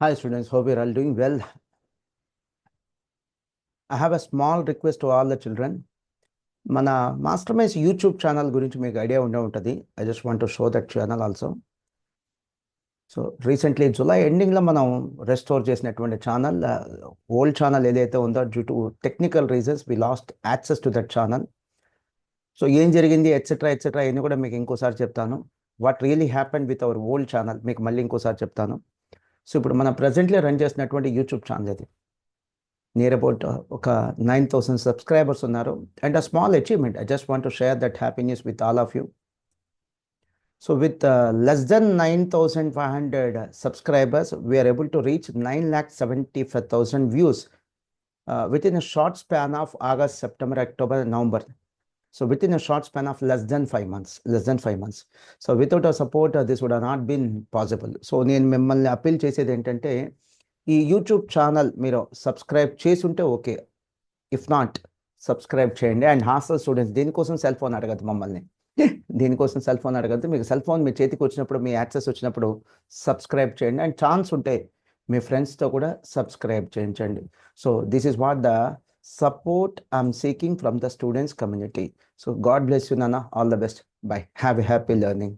Hi students, hope you're all doing well. I have a small request to all the children. మన master mines YouTube channel గురించి మీకు idea ఉండే ఉంటుంది. I just want to show that channel also. So recently July ఎండింగ్లో మనం restore చేసినటువంటి channel, old channel ఏదైతే ఉందో due to technical reasons we lost access to that channel. So ఏం జరిగింది ఎట్సెట్రా ఎట్సెట్రా అని కూడా మీకు ఇంకోసారి చెప్తాను. What really happened with our old channel మీకు మళ్ళీ ఇంకోసారి చెప్తాను. సో ఇప్పుడు మనం ప్రజెంట్లీ రన్ చేసినటువంటి యూట్యూబ్ ఛానల్ ఇది నియర్ అబౌట్ ఒక 9,000 సబ్స్క్రైబర్స్ ఉన్నారు. And a small achievement, I just want to share that happiness with all of you. So with less than 9,500 subscribers, we are able to reach 9,75,000 views within a short span of August, September, October, November. So within a short span of less than 5 months. So without our support, this would have not been possible. So నేను మిమ్మల్ని appeal చేసేది ఏంటంటే, ఈ YouTube channel మీరు subscribe చేసి ఉంటే okay, if not subscribe చేయండి. And hostel students దీనికోసం సెల్ ఫోన్ అడగద్దు మమ్మల్ని, దీనికోసం సెల్ ఫోన్ అడగద్దు. మీకు సెల్ ఫోన్ మీ చేతికి వచ్చినప్పుడు, మీ యాక్సెస్ వచ్చినప్పుడు సబ్స్క్రైబ్ చేయండి. అండ్ ఛాన్స్ ఉంటే మీ ఫ్రెండ్స్తో కూడా సబ్స్క్రైబ్ చేయించండి. So this is what the support I'm seeking from the students community. So God bless you నాన్న, all the best, bye, have a happy learning.